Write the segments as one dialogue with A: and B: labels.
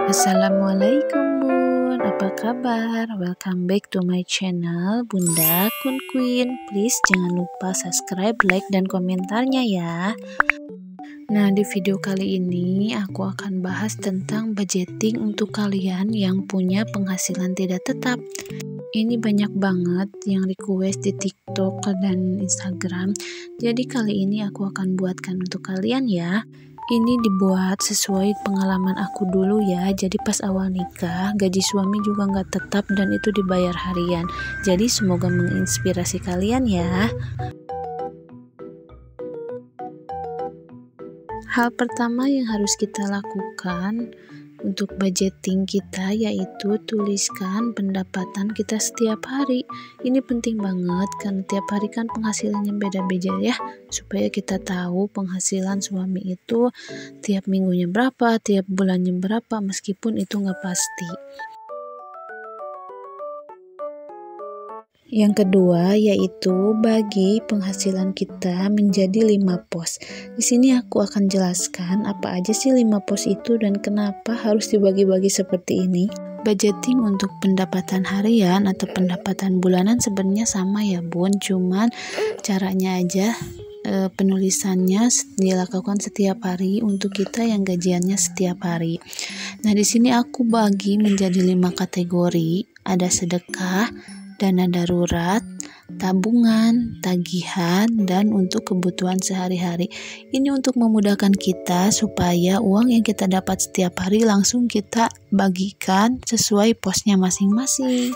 A: Assalamualaikum Bun, apa kabar? Welcome back to my channel Bunda Kun Queen. Please jangan lupa subscribe, like, dan komentarnya ya. Nah, di video kali ini aku akan bahas tentang budgeting untuk kalian yang punya penghasilan tidak tetap. Ini banyak banget yang request di TikTok dan Instagram. Jadi kali ini aku akan buatkan untuk kalian ya. Ini dibuat sesuai pengalaman aku dulu ya. Jadi pas awal nikah, gaji suami juga nggak tetap dan itu dibayar harian. Jadi semoga menginspirasi kalian ya. Hal pertama yang harus kita lakukan untuk budgeting kita yaitu tuliskan pendapatan kita setiap hari. Ini penting banget karena tiap hari kan penghasilannya beda-beda ya, supaya kita tahu penghasilan suami itu tiap minggunya berapa, tiap bulannya berapa, meskipun itu nggak pasti. Yang kedua yaitu bagi penghasilan kita menjadi 5 pos. Di sini aku akan jelaskan apa aja sih 5 pos itu dan kenapa harus dibagi-bagi seperti ini. Budgeting untuk pendapatan harian atau pendapatan bulanan sebenarnya sama ya Bun, cuman caranya aja penulisannya dilakukan setiap hari untuk kita yang gajiannya setiap hari. Nah, di sini aku bagi menjadi 5 kategori. Ada sedekah, dana darurat, tabungan, tagihan, dan untuk kebutuhan sehari-hari. Ini untuk memudahkan kita supaya uang yang kita dapat setiap hari langsung kita bagikan sesuai posnya masing-masing.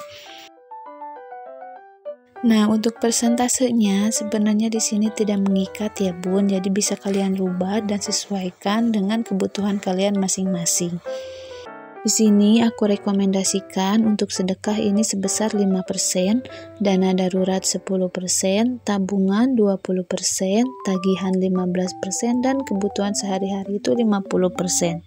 A: Nah, untuk persentasenya sebenarnya di sini tidak mengikat ya Bun, jadi bisa kalian rubah dan sesuaikan dengan kebutuhan kalian masing-masing. Di sini aku rekomendasikan untuk sedekah ini sebesar 5%, dana darurat 10%, tabungan 20%, tagihan 15%, dan kebutuhan sehari-hari itu 50%.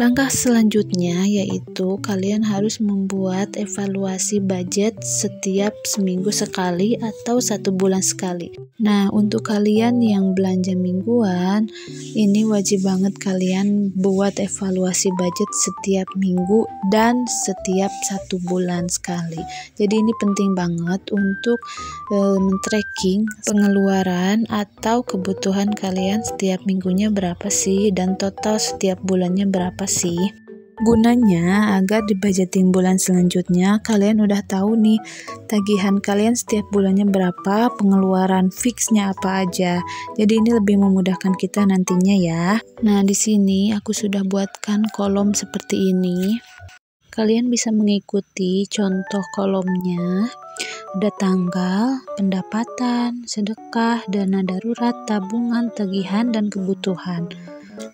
A: Langkah selanjutnya yaitu kalian harus membuat evaluasi budget setiap seminggu sekali atau 1 bulan sekali. Nah, untuk kalian yang belanja mingguan, ini wajib banget kalian buat evaluasi budget setiap minggu dan setiap 1 bulan sekali. Jadi ini penting banget untuk men-tracking pengeluaran atau kebutuhan kalian setiap minggunya berapa sih dan total setiap bulannya berapa sih. Gunanya agar di budgeting bulan selanjutnya kalian udah tahu nih tagihan kalian setiap bulannya berapa, pengeluaran fixnya apa aja. Jadi ini lebih memudahkan kita nantinya ya. Nah, di sini aku sudah buatkan kolom seperti ini. Kalian bisa mengikuti contoh kolomnya. Ada tanggal, pendapatan, sedekah, dana darurat, tabungan, tagihan, dan kebutuhan.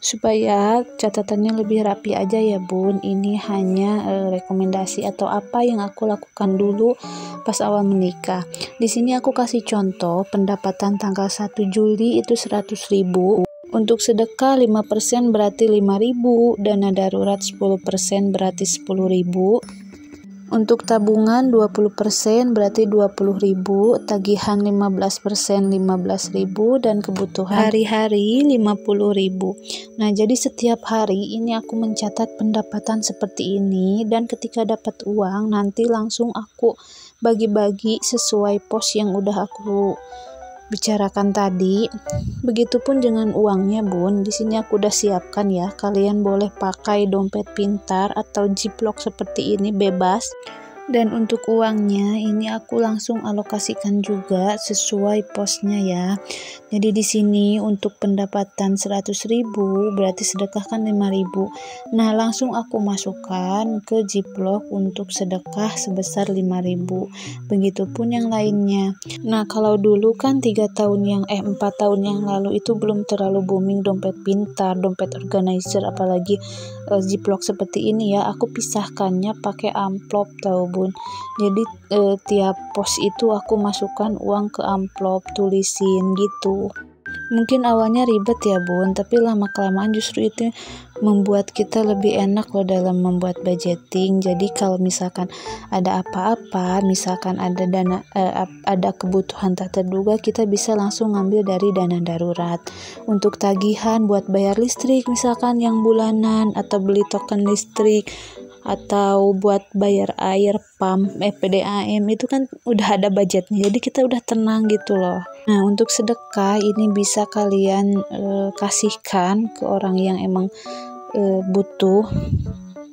A: Supaya catatannya lebih rapi aja ya Bun, ini hanya rekomendasi atau apa yang aku lakukan dulu pas awal menikah. Di sini aku kasih contoh pendapatan tanggal 1 Juli itu 100.000. Untuk sedekah 5% berarti 5.000, dana darurat 10% berarti 10.000. Untuk tabungan 20% berarti 20.000, tagihan 15% 15.000, dan kebutuhan hari-hari 50.000. Nah, jadi setiap hari ini aku mencatat pendapatan seperti ini dan ketika dapat uang nanti langsung aku bagi-bagi sesuai pos yang udah aku bicarakan tadi. Begitupun dengan uangnya Bun. Di sini aku udah siapkan ya. Kalian boleh pakai dompet pintar atau Ziplock seperti ini, bebas. Dan untuk uangnya ini aku langsung alokasikan juga sesuai posnya ya. Jadi di sini untuk pendapatan 100.000 berarti sedekah kan 5.000. Nah, langsung aku masukkan ke Ziplock untuk sedekah sebesar 5.000. Begitupun yang lainnya. Nah, kalau dulu kan 4 tahun yang lalu itu belum terlalu booming dompet pintar, dompet organizer, apalagi Ziplock seperti ini ya. Aku pisahkannya pakai amplop tahu Bun. Jadi tiap pos itu aku masukkan uang ke amplop, tulisin gitu. Mungkin awalnya ribet ya bun, tapi lama-kelamaan justru itu membuat kita lebih enak loh dalam membuat budgeting. Jadi kalau misalkan ada apa-apa, misalkan ada kebutuhan tak terduga, kita bisa langsung ngambil dari dana darurat. Untuk tagihan buat bayar listrik misalkan yang bulanan, atau beli token listrik, atau buat bayar air pump PDAM, itu kan udah ada budgetnya, jadi kita udah tenang gitu loh. Nah, untuk sedekah ini bisa kalian kasihkan ke orang yang emang butuh,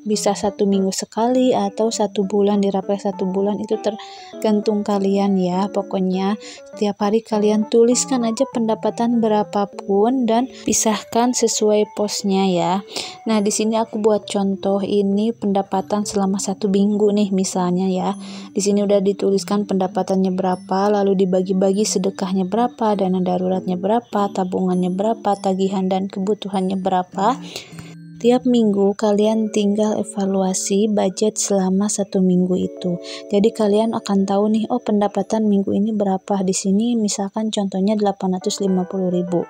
A: bisa 1 minggu sekali atau 1 bulan, dirapel 1 bulan, itu tergantung kalian ya. Pokoknya setiap hari kalian tuliskan aja pendapatan berapapun dan pisahkan sesuai posnya ya. Nah, di sini aku buat contoh ini pendapatan selama 1 minggu nih misalnya ya. Di sini udah dituliskan pendapatannya berapa, lalu dibagi-bagi sedekahnya berapa, dana daruratnya berapa, tabungannya berapa, tagihan dan kebutuhannya berapa. Tiap minggu kalian tinggal evaluasi budget selama 1 minggu itu. Jadi kalian akan tahu nih, oh pendapatan minggu ini berapa. Di sini misalkan contohnya 850.000.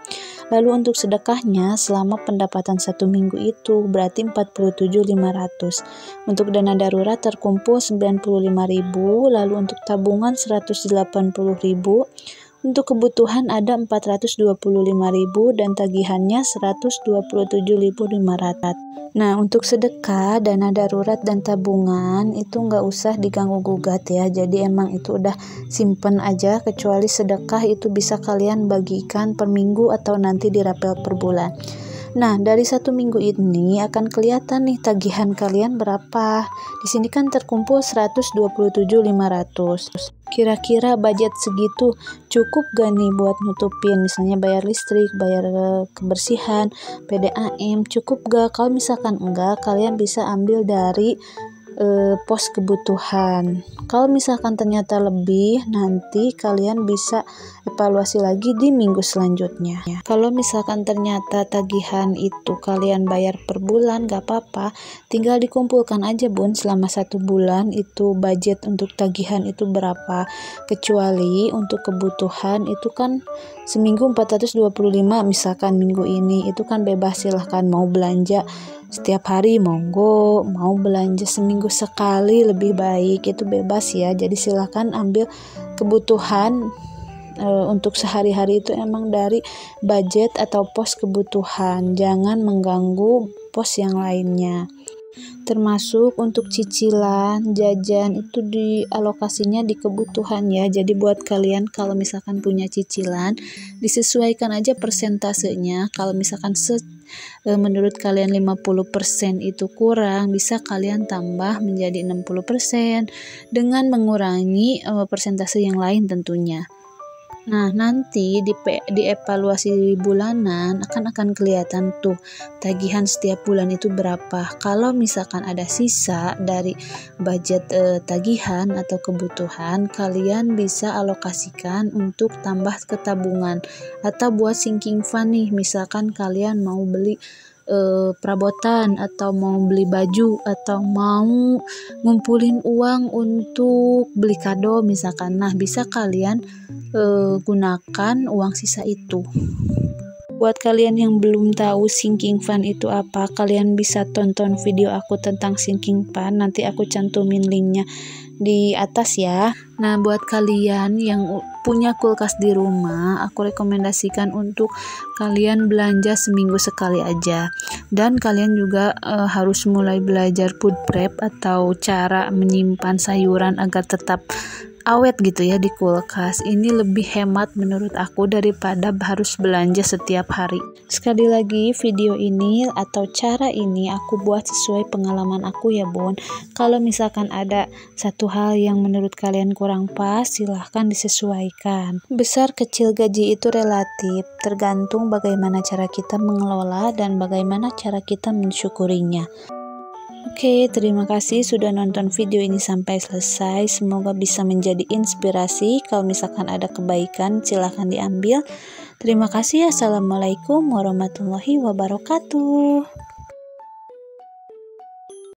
A: Lalu untuk sedekahnya selama pendapatan 1 minggu itu berarti 47.500. Untuk dana darurat terkumpul 95.000, lalu untuk tabungan 180.000. Untuk kebutuhan ada 425.000 dan tagihannya 127.500. Nah, untuk sedekah, dana darurat dan tabungan itu nggak usah diganggu gugat ya. Jadi emang itu udah simpen aja, kecuali sedekah itu bisa kalian bagikan per minggu atau nanti dirapel per bulan. Nah, dari 1 minggu ini akan kelihatan nih tagihan kalian berapa. Di sini kan terkumpul 127.500. Kira-kira budget segitu cukup gak nih buat nutupin misalnya bayar listrik, bayar kebersihan, PDAM, cukup gak? Kalau misalkan enggak, kalian bisa ambil dari pos kebutuhan. Kalau misalkan ternyata lebih, nanti kalian bisa evaluasi lagi di minggu selanjutnya. Kalau misalkan ternyata tagihan itu kalian bayar per bulan, gak apa-apa, tinggal dikumpulkan aja bun selama 1 bulan itu budget untuk tagihan itu berapa. Kecuali untuk kebutuhan itu kan seminggu 425, misalkan minggu ini itu kan bebas, silahkan mau belanja setiap hari monggo, mau belanja seminggu sekali lebih baik, itu bebas ya. Jadi silahkan ambil kebutuhan untuk sehari-hari itu emang dari budget atau pos kebutuhan, jangan mengganggu pos yang lainnya. Termasuk untuk cicilan, jajan itu dialokasinya di kebutuhan ya. Jadi buat kalian kalau misalkan punya cicilan, disesuaikan aja persentasenya. Kalau misalkan menurut kalian 50% itu kurang, bisa kalian tambah menjadi 60% dengan mengurangi persentase yang lain tentunya. Nah, nanti di evaluasi bulanan akan kelihatan tuh tagihan setiap bulan itu berapa. Kalau misalkan ada sisa dari budget tagihan atau kebutuhan, kalian bisa alokasikan untuk tambah ke tabungan atau buat sinking fund nih. Misalkan kalian mau beli perabotan atau mau beli baju atau mau ngumpulin uang untuk beli kado misalkan. Nah, bisa kalian gunakan uang sisa itu. Buat kalian yang belum tahu sinking fund itu apa, kalian bisa tonton video aku tentang sinking fund, nanti aku cantumin linknya di atas ya. Nah, buat kalian yang punya kulkas di rumah, aku rekomendasikan untuk kalian belanja seminggu sekali aja. Dan kalian juga harus mulai belajar food prep atau cara menyimpan sayuran agar tetap awet gitu ya di kulkas. Ini lebih hemat menurut aku daripada harus belanja setiap hari. Sekali lagi, video ini atau cara ini aku buat sesuai pengalaman aku ya bun. Kalau misalkan ada satu hal yang menurut kalian kurang pas, silahkan disesuaikan. Besar kecil gaji itu relatif, tergantung bagaimana cara kita mengelola dan bagaimana cara kita mensyukurinya. Oke, terima kasih sudah nonton video ini sampai selesai. Semoga bisa menjadi inspirasi. Kalau misalkan ada kebaikan, silahkan diambil. Terima kasih. Assalamualaikum warahmatullahi wabarakatuh.